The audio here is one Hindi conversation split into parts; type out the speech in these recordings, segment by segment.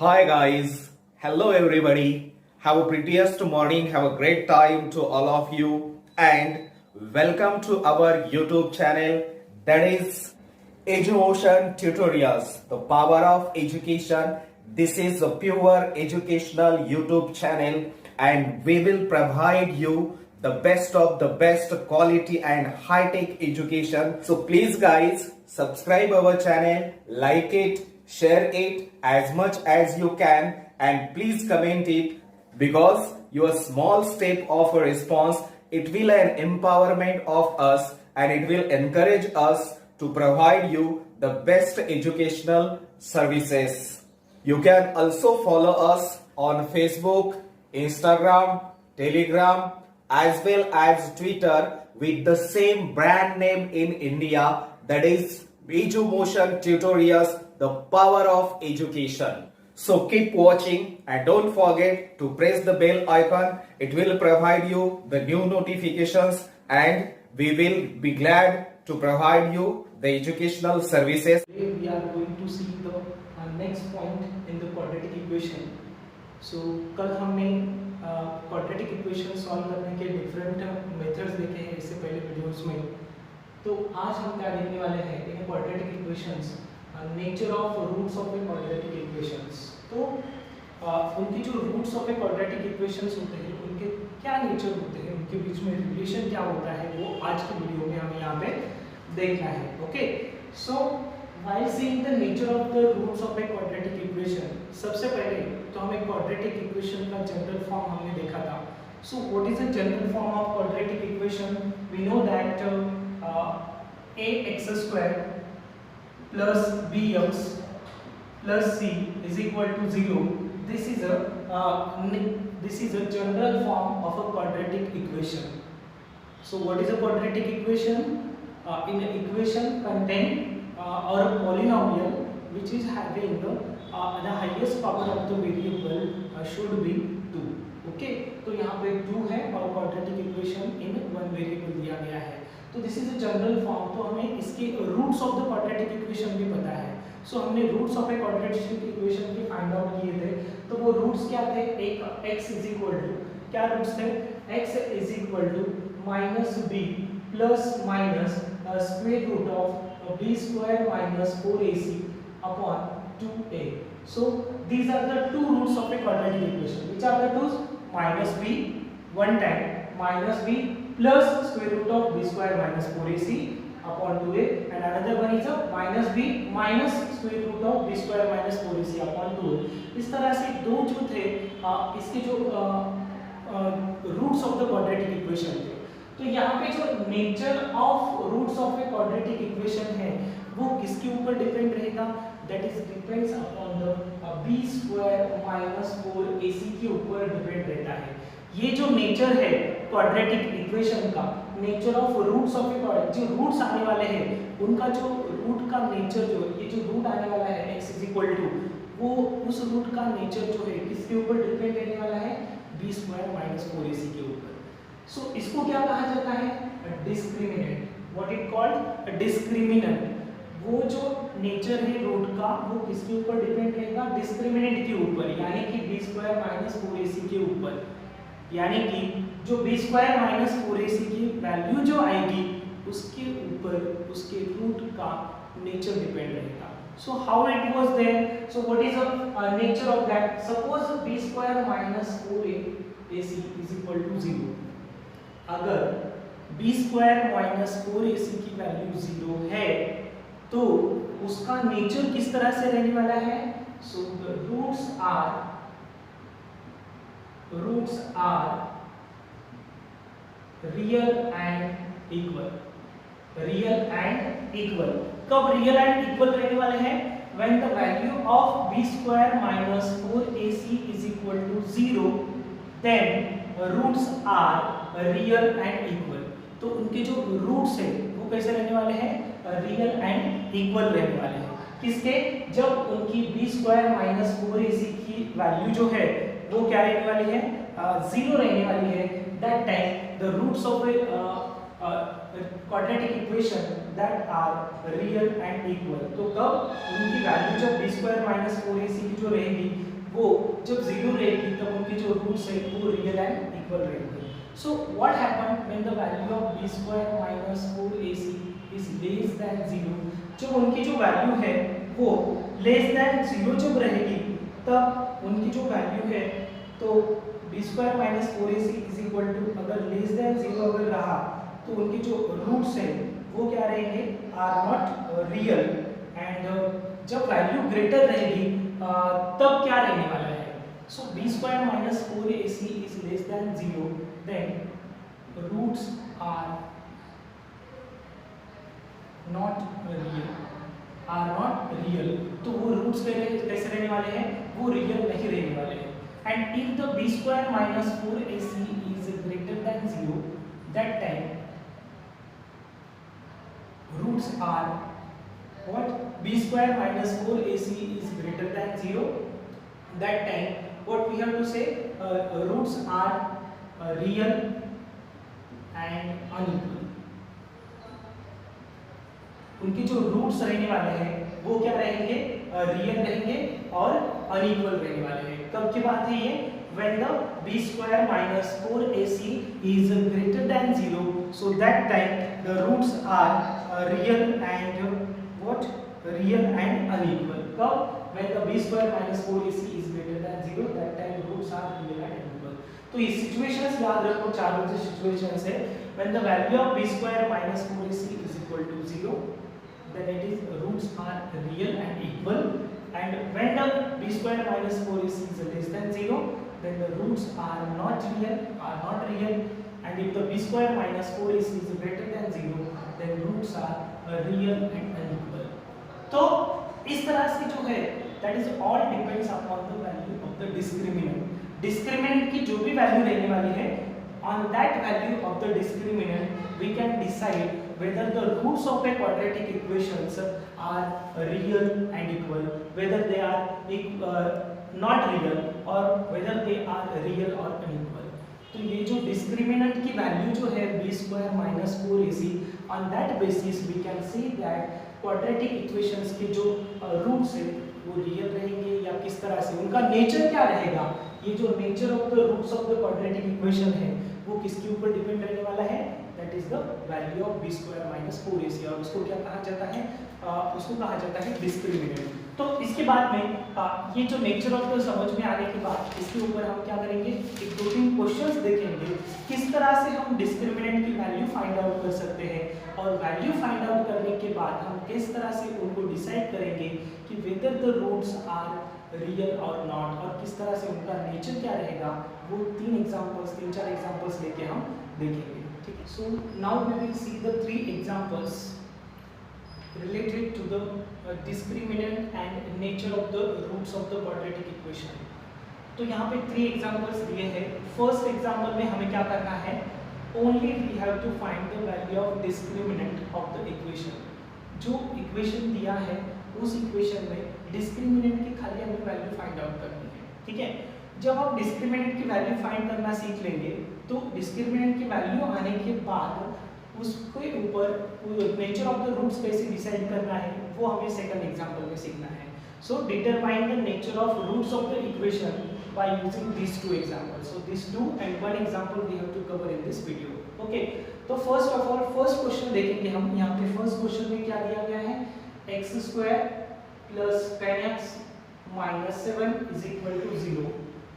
Hi guys, hello everybody. Have a prettiest morning, have a great time to all of you and welcome to our YouTube channel that is Edumotion Tutorials, the power of education. This is a pure educational YouTube channel and we will provide you the best of the best quality and high-tech education. So please guys, subscribe our channel, like it, share it as much as you can and please comment it because your small step of a response, it will an empowerment of us and it will encourage us to provide you the best educational services. You can also follow us on Facebook, Instagram, Telegram as well as Twitter with the same brand name in India, that is Edumotion Tutorials, the power of education. So keep watching and don't forget to press the bell icon. It will provide you the new notifications and we will be glad to provide you the educational services. Today we are going to see the next point in the quadratic equation. So कल हमने quadratic equation solve करने के different methods देखे हैं इससे पहले वीडियोस में. तो आज हम क्या देखने वाले हैं इन quadratic equations, nature of roots of a quadratic equations. तो उनकी जो roots of a quadratic equations होते हैं उनके क्या nature होते हैं, उनके बीच में relation क्या होता है, वो आज की वीडियो में हमें यहाँ पे देखना है. Okay, so while seeing the nature of the roots of a quadratic equation, सबसे पहले तो हमें quadratic equation का general form हमने देखा था. So what is the general form of quadratic equation? We know that ax square plus bx plus c is equal to 0. This is a general form of a quadratic equation. So what is a quadratic equation? In an equation contain or a polynomial which is having the highest power of the variable should be 2. Okay, तो यहाँ पे 2 है और quadratic equation in one variable दिया गया है. तो this is a general form. तो हमें इसके roots of the quadratic equation भी पता है. सो हमने roots of a quadratic equation भी फाइंड आउट किए थे. तो वो रूट्स क्या थे? एक x इज इक्वल टू क्या रूट्स थे? x is equal to minus B plus minus square root of b square minus 4ac upon 2a. So these are the two roots of a quadratic equation. Which are the two? Minus b one time minus b plus square root of b square minus 4ac upon 2a, and another one is a minus b minus square root of b square minus 4ac upon 2a. इस तरह से दो जो थे इसके जो roots of the quadratic equation थे. तो यहाँ पे जो nature of roots of a quadratic equation है वो किसके ऊपर डिपेंड रहेगा? That is depends upon the b square minus 4ac के ऊपर डिपेंड रहता है. ये जो नेचर है क्वाड्रेटिक इक्वेशन का, nature of roots of a quadratic, जो रूट्स आने वाले हैं उनका जो रूट का नेचर, जो ये जो रूट आने वाला है x इज इक्वल टू, वो उस रूट का नेचर जो है किसके ऊपर डिपेंड रहने वाला है? b स्क्वायर माइनस 4ac के ऊपर. सो इसको क्या कहा जाता है? Discriminant. What it called? Discriminant. वो जो नेचर है रूट का वो किसके ऊपर डिपेंड रहेगा? डिस्क्रिमिनेंट के ऊपर, यानी कि b स्क्वायर माइनस 4ac के ऊपर. यानी कि जो b स्क्वायर माइनस 4ac की वैल्यू जो आएगी उसके ऊपर उसके रूट का नेचर डिपेंड रहेगा. So how it was there? So what is the nature of that? Suppose b square minus 4ac is equal to 0. अगर b स्क्वायर माइनस 4ac की वैल्यू 0 है तो उसका नेचर किस तरह से रहने वाला है? So the roots are real and equal. Real and equal. कब रियल एंड इक्वल रहने वाले हैं? When the value of b square minus 4ac is equal to 0, then roots are real and equal. तो उनके जो रूट्स है वो कैसे रहने वाले हैं? रियल एंड इक्वल रहने वाले हैं. किसके? जब उनकी b स्क्वायर माइनस 4ac की वैल्यू जो है वो क्या रहने वाली है? 0 रहने वाली है. That time the roots of a quadratic equation that are real and equal. तो कब उनकी वैल्यू जब b square minus 4ac की जो रहेगी वो जब जीरो रहेगी तब उनके जो रूट्स है वो रियल एंड इक्वल रहेंगे। So what happen when the value of b square minus 4ac is less than 0, जब उनकी जो वैल्यू है वो लेस देन 0 जब रहेगी तब उनकी जो वैल्यू है तो b square minus 4ac is equal to, अगर लेस देन 0 अगर रहा तो उनके जो रूट्स है वो क्या रहेंगे, आर नॉट रियल। एंड जब वैल्यू ग्रेटर रहेगी तब क्या रहने वाला है, so b square minus 4ac is less than 0, then roots are not real, तो वो रूट्स कैसे रहने वाले हैं, वो रियल नहीं रहने वाले हैं। And if the b square minus 4ac is greater than 0, that time roots are what, b square minus 4ac is greater than 0, that time what we have to say, roots are real and unequal, उनके जो रूट्स रहने वाले हैं वो क्या रहेंगे, रियल रहेंगे और अनइक्वल रहने वाले हैं। कब की बात है ये, when the b square minus 4ac is greater than 0, so that time the roots are real and what, real and unequal। कब, when the b square minus 4ac is greater than 0, that time roots are real and unequal। तो ये सिचुएशंस याद रखो, चारों जो सिचुएशंस है, when the value of b square minus 4ac is equal to 0, then it is roots are real and equal, and when the b square minus 4ac is less than 0, then the roots are not real, and if the b square minus 4ac is greater than 0, then roots are real and unequal। तो इस तरह से जो है that is all depends upon the value of the discriminant। discriminant की जो भी वैल्यू रहने वाली है, on that value of the discriminant we can decide whether the roots of a quadratic equations are real and equal, whether they are not real or whether they are real or unequal। तो ये जो discriminant की वैल्यू जो है b square minus 4ac, on that basis we can see that quadratic equations के जो रूट्स है वो रियल रहेंगे या किस तरह से, उनका नेचर क्या रहेगा, ये जो nature of the roots of the quadratic equation है वो किसके ऊपर डिपेंड रहने वाला है, that is the value of b square minus 4ac, और उसको क्या कहा जाता है, उसको कहा जाता है डिस्क्रिमिनेंट। तो इसके बाद में ये जो नेचर ऑफ द समझ में आने के बाद इसके ऊपर हम क्या करेंगे, एक दो तीन क्वेश्चंस देखेंगे किस तरह से हम डिस्क्रिमिनेंट की वैल्यू फाइंड आउट कर सकते हैं, और वैल्यू फाइंड आउट करने के बाद हम किस तरह से उनको डिसाइड करेंगे कि whether the roots are real और नॉट, और किस तरह से उनका नेचर क्या रहेगा, वो तीन चार एग्जांपल्स लेके हम देखेंगे। ठीक है, so now we will see the 3 examples related to the discriminant and nature of the roots of the quadratic equation। तो यहाँ पे 3 एग्जांपल्स दिए हैं। फर्स्ट एग्जांपल में हमें क्या करना है, only we have to find the value of discriminant of the equation. जो इक्वेशन दिया है उस इक्वेशन में डिस्क्रिमिनेंट की खाली हमें वैल्यू फाइंड आउट करनी है। ठीक है, जब हम डिस्क्रिमिनेंट की वैल्यू फाइंड करना सीख लेंगे तो डिस्क्रिमिनेंट की वैल्यू आने के बाद उसके ऊपर नेचर ऑफ द रूट्स कैसे डिसाइड करना है वो हमें सेकंड एग्जांपल में सीखना है। So determine the nature of roots of the equation by using these 2 examples। So these 2 and 1 example we have to cover in this video। Okay, तो first of all first question देखेंगे हम। यहाँ पे फर्स्ट क्वेश्चन में क्या दिया गया है, x² plus 10x minus 7 is equal to 0।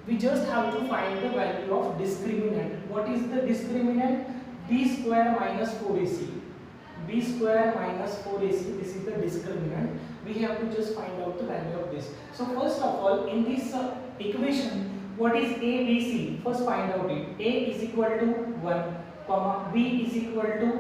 We just have to find the value of discriminant। What is the discriminant? b square minus 4ac, b square minus 4ac, this is the discriminant। We have to just find out the value of this। So first of all in this equation what is a b c, first find out it। a is equal to 1 comma b is equal to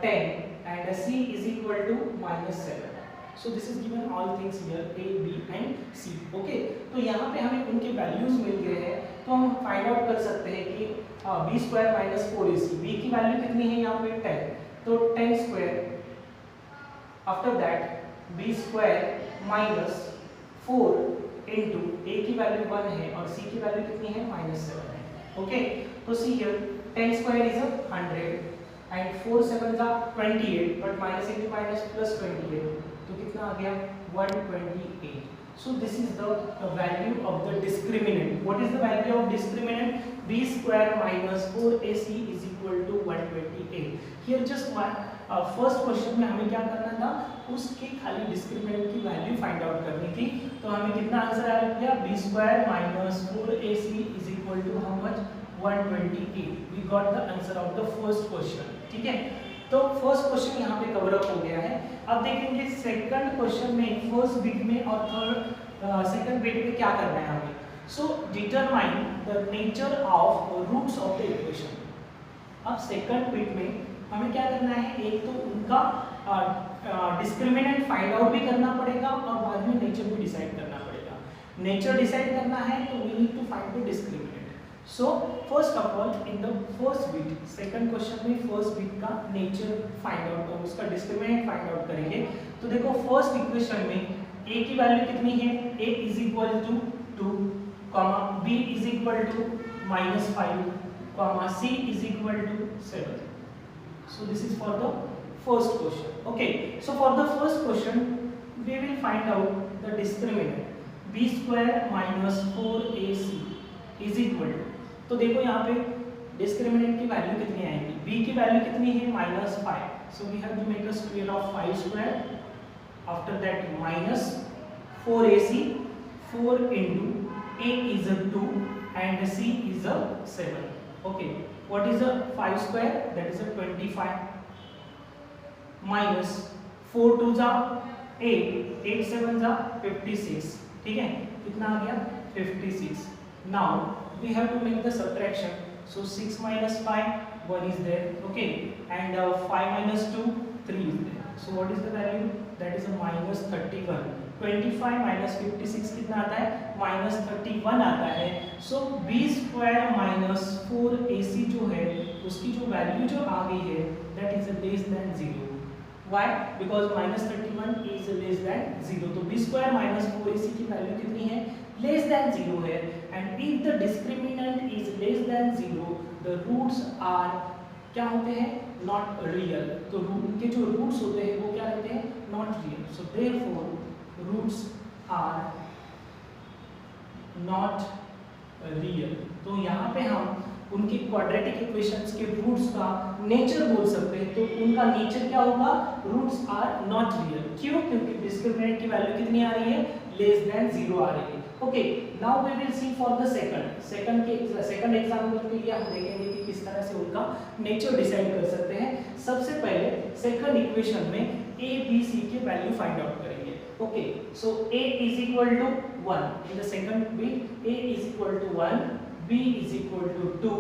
10 and c is equal to minus 7। So this is given all things here a b and c। okay, तो यहाँ पे हमें उनके वैल्यूज मिल गए हैं तो हम फाइंड आउट कर सकते हैं कि b square minus 4ac, b की वैल्यू कितनी है यहाँ पे 10, तो 10 square, after that b square minus 4 into a की वैल्यू 1 है और c की वैल्यू कितनी है -7 है। ओके, तो see here 10 square is 100 and 4 7 are 28 but minus into minus plus 28, तो कितना आ गया 128। So this is the value of the discriminant. What is the value of discriminant? B square minus 4AC is equal to 128. Here just first question में हमें क्या करना था, उसके खाली डिस्क्रिमिनेंट की वैल्यू फाइंड आउट करनी थी। तो हमें कितना आंसर आ गया, B square minus 4AC is equal to how much, 128। We got the answer of the first question. ठीक है, तो फर्स्ट क्वेश्चन यहाँ पे कवर अप हो गया है। अब देखेंगे सेकंड क्वेश्चन में, फर्स्ट बिट में और थर्ड सेकंड बिट में क्या करना है हमें। So determine the nature of roots of the equation. अब सेकंड बिट में हमें क्या करना है, एक तो उनका डिस्क्रिमिनेंट फाइंड आउट भी करना पड़ेगा और बाद में नेचर भी डिसाइड करना पड़ेगा। नेचर डिसाइड करना है तो we need to find the discriminant. So first of all in the first bit, second question में फर्स्ट बिट का नेचर फाइंड आउट और उसका डिस्क्रिमिनेंट फाइंड आउट करेंगे। तो देखो फर्स्ट इक्वेशन में a की वैल्यू कितनी है, a is equal to 2, b is equal to -5, c is equal to 7। So this is for the first question. Okay, so for the first question we will find out the discriminant b square minus 4ac is equal to, तो देखो यहाँ पे डिस्क्रिमिनेंट की वैल्यू कितनी आएगी, b की वैल्यू कितनी है -5, so we have to make a square of 5 square, after that minus 4ac, 4 into a is a 2 and c is a 7. Okay, what is a 5 square, that is a 25, minus 4 2 जा 8, 8 7 जा 56। ठीक है, कितना आ गया 56। now we have to make the subtraction, so 6 minus 5 1 is there, okay, and 5 minus 2 3 is there, so what is the value, that is a -31। 25 minus 56 कितना आता है, -31 आता है। So b square minus 4ac जो है उसकी जो वैल्यू जो आ गई है that is less than 0। Why, because -31 is less than 0। तो b स्क्वायर माइनस 4ac की वैल्यू कितनी है, लेस देन 0 है। And if the discriminant is less than 0 the roots are क्या होते हैं, नॉट रियल। तो उनके जो रूट्स होते हैं वो क्या रहते हैं, not real. So therefore roots are not real. तो यहाँ पे हम उनके क्वाड्रेटिक इक्वेशंस के रूट्स का नेचर बोल सकते हैं। तो उनका नेचर क्या होगा, रूट्स आर नॉट रियल। क्यों, क्योंकि डिस्क्रिमिनेंट की वैल्यू कितनी आ रही है, लेस देन 0 आ रही है। Okay, now we will see for the second example के लिए हम देखेंगे कि किस तरह से उनका नेचर डिसाइड कर सकते हैं। सबसे पहले सेकंड इक्वेशन में a b c के वैल्यू फाइंड आउट करेंगे। Okay, so a is equal to 1 in the second bit, a is equal to 1, b is equal to 2,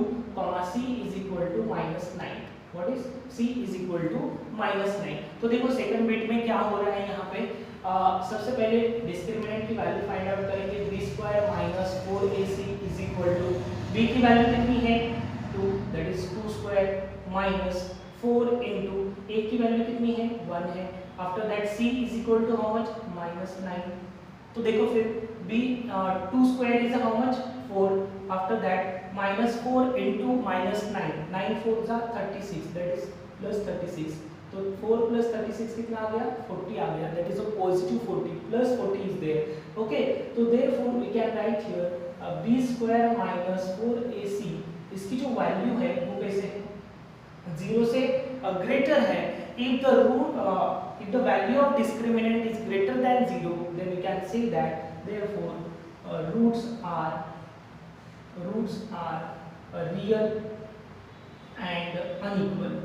c is equal to -9। what is c is equal to -9। तो देखो सेकंड बिट में क्या हो रहा है यहाँ पे, सबसे पहले डिस्क्रिमिनेंट की वैल्यू फाइंड आउट करेंगे। b square minus 4ac is equal to, b की वैल्यू कितनी है 2, that is 2 square minus 4 into a की वैल्यू कितनी है 1 है। After that c is equal to how much, -9। तो देखो फिर b 2 स्क्वायर is how much 4, after that -4 into -9, 9 4 जा 36, दैट इज +36। तो 4 + 36 कितना आ गया, 40 आ गया, that is a positive 40, +40 is there. Okay, तो therefore we can write here b square minus 4ac, इसकी जो वैल्यू है वो कैसे 0 से ग्रेटर है। if the value of discriminant is greater than 0, then we can say that therefore roots are real and unequal.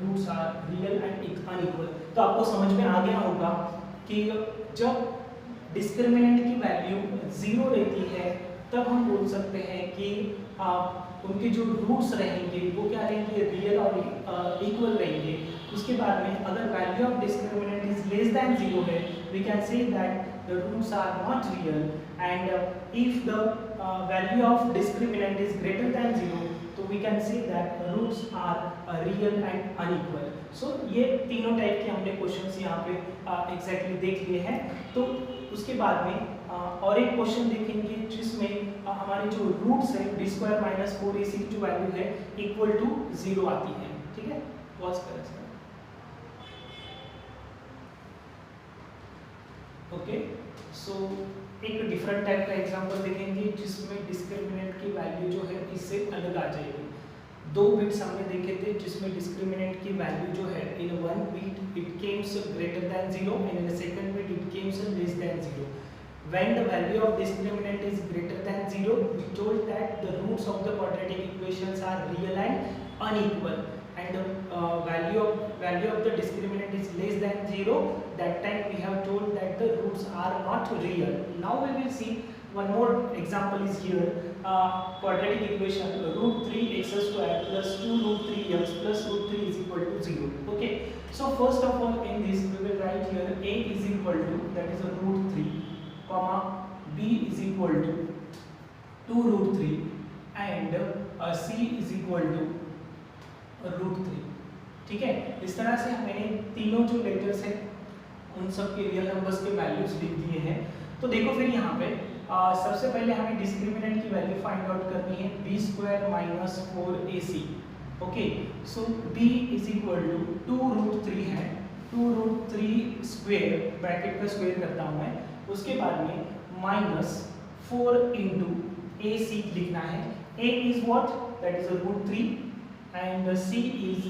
Roots are real and unequal. तो आपको समझ में आ गया होगा कि जब डिस्क्रिमिनेंट की वैल्यू 0 रहती है तब हम बोल सकते हैं कि उनके जो रूट्स रहेंगे वो क्या रहेंगे, रियल और इक्वल रहेंगे। उसके बाद में अगर value of discriminant is less than 0 है, we can say that the roots are not real, and if the value of discriminant is greater than 0, तो we can say that roots are real and unequal. So ये तीनों टाइप के हमने क्वेश्चंस यहाँ पे एग्जैक्टली देख लिए हैं। तो उसके बाद में और एक क्वेश्चन देखेंगे जिसमें हमारे जो रूट्स है b स्क्वायर माइनस 4ac की जो वैल्यू है इक्वल टू 0 आती है। ठीक है, पॉज करें सर। ओके, सो एक डिफरेंट टाइप का एग्जांपल देखेंगे जिसमें डिस्क्रिमिनेंट की वैल्यू जो है इससे अलग आ जाएगी। दो बिट्स हमने देखे थे जिसमें डिस्क्रिमिनेंट की वैल्यू जो है in one bit it Kemps greater than 0 and in the second bit it Kemps less than 0। When the value of discriminant is greater than 0, we told that the roots of the quadratic equations are real and unequal, and the value of the discriminant is less than 0. That time we have told that the roots are not real. Now we will see one more example is here. Quadratic equation root 3x square plus 2 root 3x plus root 3 is equal to 0. Okay, so first of all in this we will write here a is equal to, that is a root 3, comma b is equal to 2 root 3 and c is equal to root 3। ठीक है, इस तरह से मैंने तीनों जो लेटर्स हैं उन सब के रियल नंबर्स के वैल्यूज लिख दिए हैं। तो देखो फिर यहाँ पे सबसे पहले हमें डिस्क्रिमिनेंट की वैल्यू फाइंड आउट करनी है b square minus 4ac। Okay, so b is equal to 2 root 3 है, 2 रूट 3 स्क्वायर, ब्रैकेट का स्क्वायर करता हूँ मैं, उसके बाद में माइनस 4 इंटू ए सी लिखना है। a is what, that is root 3 and c is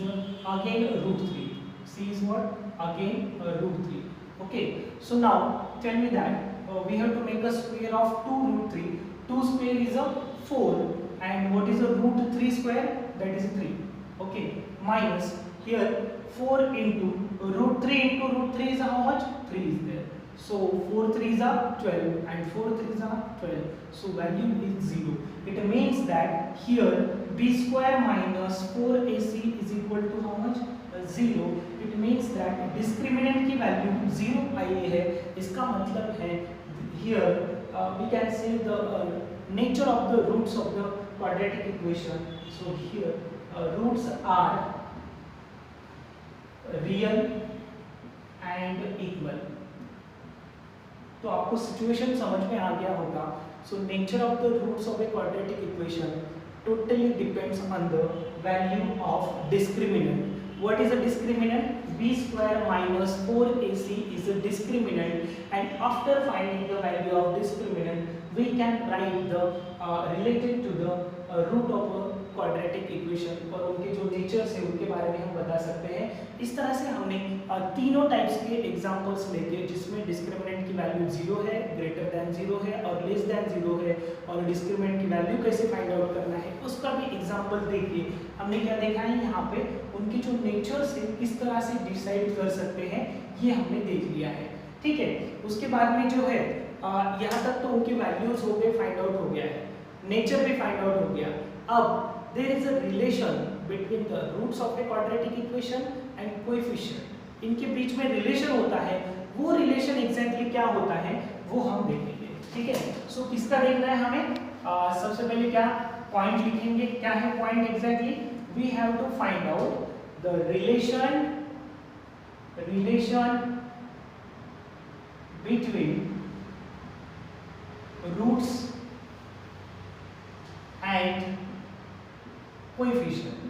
again root 3, c is what again root 3। Okay, so now tell me that we have to make a square of 2 root 3, 2 square is a 4 and what is a root 3 square, that is 3। okay, minus here 4 into root 3 into root 3 is how much, 3 is there, so 4 3s are 12 and 4 3s are 12, so value is 0। it means that here b square minus 4ac is equal to how much, 0। it means that discriminant की वैल्यू 0 आई है। इसका मतलब है here we can say the nature of the roots of the quadratic equation, so here roots are real and equal। तो आपको सिचुएशन समझ में आ गया होगा। so nature of the roots of a quadratic equation totally depends on the value of discriminant। what is a discriminant, b square minus 4ac is a discriminant, and after finding the value of discriminant we can write the related to the root of a quadratic equation और उनके जो नेचर्स है उनके बारे में हम बता सकते हैं। इस तरह से हमने तीनों टाइप्स के एग्जांपल्स लेके जिसमें डिस्क्रिमिनेंट की वैल्यू 0 है, ग्रेटर देन 0 है और लेस देन 0 है, और डिस्क्रिमिनेंट की वैल्यू कैसे फाइंड आउट करना है उसका भी एग्जांपल देखिए। हमने क्या देखा है यहाँ पे उनके जो नेचर्स है किस तरह से डिसाइड कर सकते हैं ये हमने देख लिया है। ठीक है, उसके बाद में जो है यहाँ तक तो उनके वैल्यूज हो गए, फाइंड आउट हो गया है, नेचर भी फाइंड आउट हो गया। अब there is a relation between the roots of a quadratic equation and coefficient। इनके बीच में रिलेशन होता है, वो रिलेशन एग्जैक्टली क्या होता है वो हम देखेंगे। ठीक है, सो किसका देखना है हमें, सबसे पहले क्या पॉइंट लिखेंगे, क्या है point exactly, we have to find out the relation between roots and coefficient.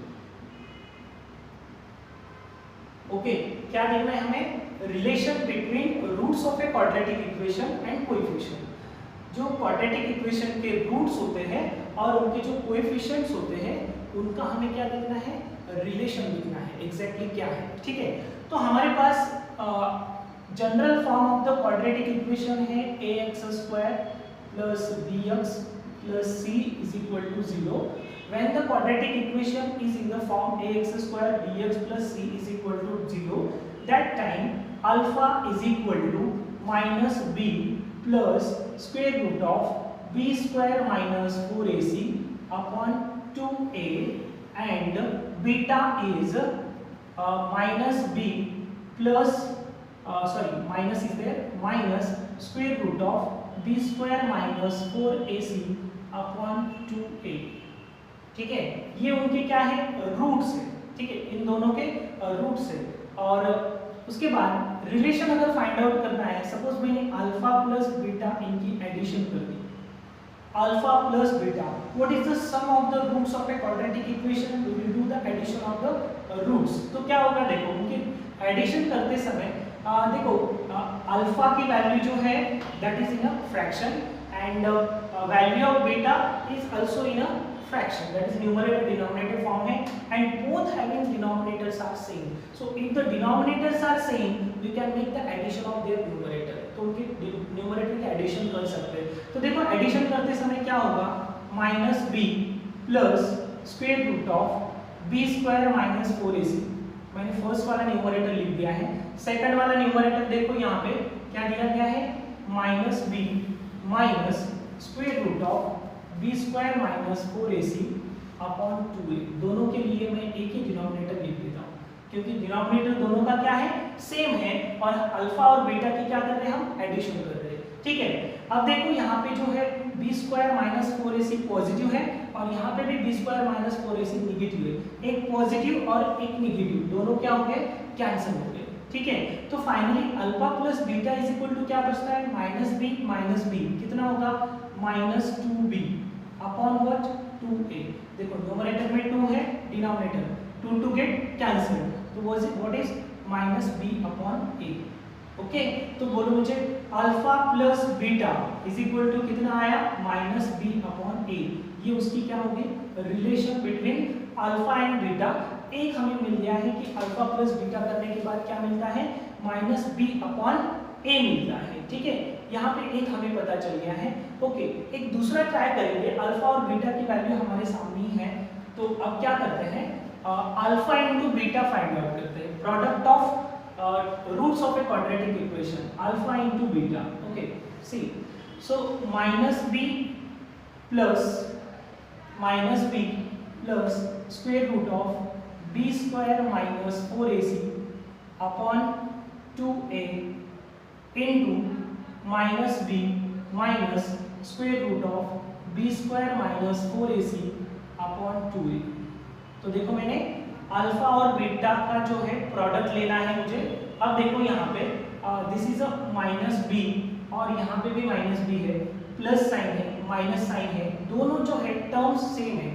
Okay, क्या देखना है हमें, relation between roots of a quadratic equation and coefficient. जो क्वाड्रेटिक इक्वेशन के रूट्स होते हैं और उनके जो कोएफिशिएंट्स होते हैं उनका हमें क्या देखना है, रिलेशन लिखना है, एग्जैक्टली क्या है। ठीक है, तो हमारे पास general form of the quadratic equation है ax square plus bx plus c is equal to 0। when the quadratic equation is in the form ax square bx plus c is equal to 0, that time alpha is equal to minus b plus square root of b square minus 4ac upon 2a and beta is minus b plus minus is there minus square root of b square minus 4ac upon 2a। ठीक है, ये उनके क्या है, रूट्स है। ठीक है, इन दोनों के रूट्स है। और उसके बाद रिलेशन अगर फाइंड आउट करना है, सपोज मैंने अल्फा प्लस बीटा इनकी एडिशन कर दी, alpha plus beta, what is the sum of the roots of a quadratic equation, we will do the addition of the roots. तो क्या होगा देखो, उनके एडिशन करते समय देखो अल्फा की वैल्यू जो है that is in a fraction and value of beta is also in a fraction, that is numerator denominator form है and both having denominators are same. So if the denominators are same we can make the addition of their numerator. तो उनके numerator की addition कर सकते हैं. तो देखो addition करते समय क्या होगा, minus b plus square root of b square minus 4ac. मैंने फर्स्ट वाला न्यूमरेटर लिख दिया है. सेकंड वाला न्यूमरेटर देखो यहाँ पे क्या दिया गया है, minus b minus square root of b square minus 4ac upon 2a. दोनों के लिए मैं एक ही डिनोमिनेटर लिख देता हूँ क्योंकि डिनोमिनेटर दोनों का क्या है, सेम है और अल्फा और बीटा की क्या कर रहे हैं, हम एडिशन कर रहे हैं. ठीक है. अब देखो यहाँ पे जो है b square minus 4ac positive है और यहाँ पे भी b square minus 4ac negative है. एक पॉजिटिव और एक निगेटिव दोनों क्या हो गए, कैंसिल हो गए. ठीक है. तो finally alpha plus beta is equal to क्या बचता है, माइनस बी कितना होगा, minus 2b upon what, 2a. देखो न्यूमरेटर में 2 है, डिनोमिनेटर 2 गेट कैंसिल्ड, तो what is minus b upon a. Okay. तो बोलो मुझे alpha plus beta is equal to कितना आया, माइनस b अपॉन a. ये उसकी क्या होगी, relation between alpha and beta. एक हमें मिल गया है कि अल्फा प्लस बीटा करने के बाद क्या मिलता है, माइनस b अपॉन a मिलता है. ठीक है. यहाँ पे एक हमें पता चल गया है. ओके. एक दूसरा ट्राई करेंगे. अल्फा और बीटा की वैल्यू हमारे सामने ही है, तो अब क्या करते हैं, alpha into beta find out करते हैं. Product of roots of a quadratic equation, alpha into beta. Okay. See, so minus b plus square root of b square minus 4ac upon 2a into minus b minus square root of b square minus 4ac upon 2a. तो देखो मैंने अल्फा और बीटा का जो है प्रोडक्ट लेना है मुझे. अब देखो यहाँ पे this is a minus b और यहाँ पे भी माइनस b है, प्लस साइन है, माइनस साइन है, दोनों जो है टर्म्स सेम है.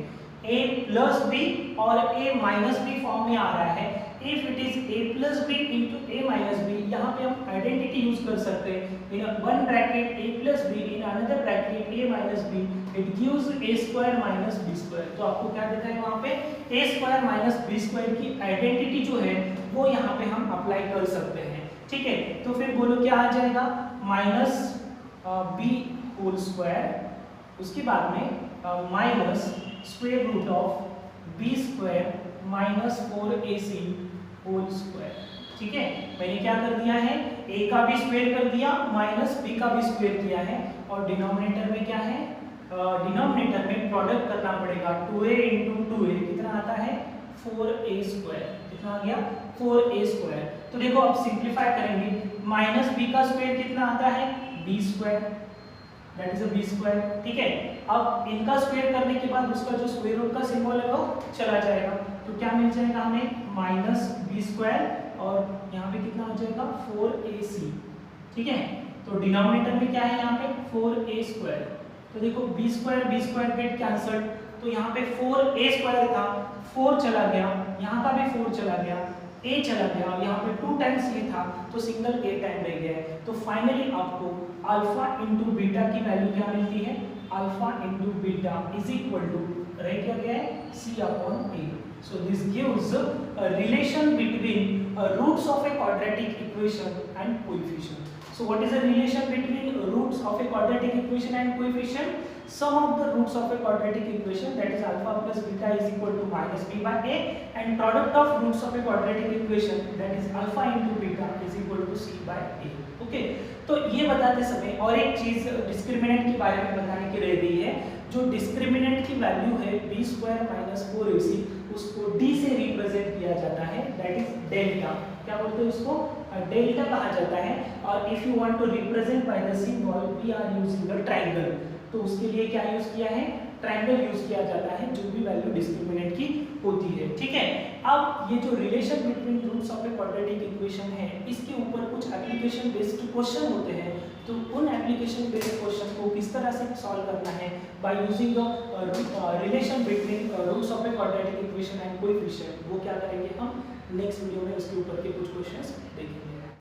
a प्लस b और a माइनस b फॉर्म में आ रहा है. If it is a plus b into a minus b, यहाँ पे हम आइडेंटिटी यूज कर सकते हैं. in one bracket a plus b, in another bracket a minus b, it gives a square minus b square. तो आपको क्या देता है वहाँ पे, a square minus b square की आइडेंटिटी जो है वो यहाँ पे हम अप्लाई कर सकते हैं. ठीक है. तो फिर बोलो क्या आ जाएगा, माइनस b होल स्क्वायर, उसके बाद में minus square root of b square minus 4ac whole square. ठीक है. मैंने क्या कर दिया है, a का भी स्क्वायर कर दिया, माइनस b का भी स्क्वायर किया है और डिनोमिनेटर में क्या है, डिनोमिनेटर में प्रोडक्ट करना पड़ेगा. 2a इंटू 2a कितना आता है, 4a स्क्वायर. कितना आ गया, 4a स्क्वायर. तो देखो अब सिंप्लीफाई करेंगे. माइनस b का स्क्वायर कितना आता है, b square, that is a b square. ठीक है. अब इनका स्क्वायर करने के बाद उसका जो स्क्वायर रूट का सिंबल है वो चला जाएगा. तो क्या मिल जाएगा हमें, माइनस b स्क्वायर और यहाँ पे कितना हो जाएगा, 4ac. ठीक है. तो डिनोमिनेटर में क्या है यहाँ पे, 4a स्क्वायर. तो देखो b स्क्वायर गेट कैंसल्ड, तो यहाँ पे 4a स्क्वायर था, 4 चला गया, यहाँ का भी 4 चला गया, a चला गया और यहाँ पे 2 टाइम्स ये था तो सिंगल a टाइम रह गया है. तो फाइनली आपको अल्फा इंटू बीटा की वैल्यू क्या मिलती है, alpha into beta is equal to रह क्या गया है, c upon a. So this gives a relation between roots of a quadratic equation and coefficient. So what is the relation between roots of a quadratic equation and coefficient? Sum of the roots of a quadratic equation, that is alpha plus beta is equal to minus b by a, and product of roots of a quadratic equation, that is alpha into beta is equal to c by a. Okay. तो ये बताते समय और एक चीज डिस्क्रिमिनेंट के बारे में बताने की रह गई है. जो डिस्क्रिमिनेंट की वैल्यू है b स्क्वायर माइनस 4ac, उसको d से रिप्रेजेंट किया जाता है, दैट इज डेल्टा. क्या बोलते हैं उसको, डेल्टा कहा जाता है. और if you want to represent by the symbol we are using the triangle, तो उसके लिए क्या यूज किया है, ट्रायंगल यूज किया जाता है जो भी वैल्यू डिस्क्रिमिनेंट की होती है. ठीक है. अब ये जो relation between roots of a quadratic equation है, इसके ऊपर कुछ एप्लीकेशन बेस्ड क्वेश्चन होते हैं. तो उन एप्लीकेशन बेस्ड क्वेश्चन को किस तरह से सॉल्व करना है, by using the relation between roots of a quadratic equation and coefficient, वो क्या करेंगे हम नेक्स्ट वीडियो में उसके ऊपर के कुछ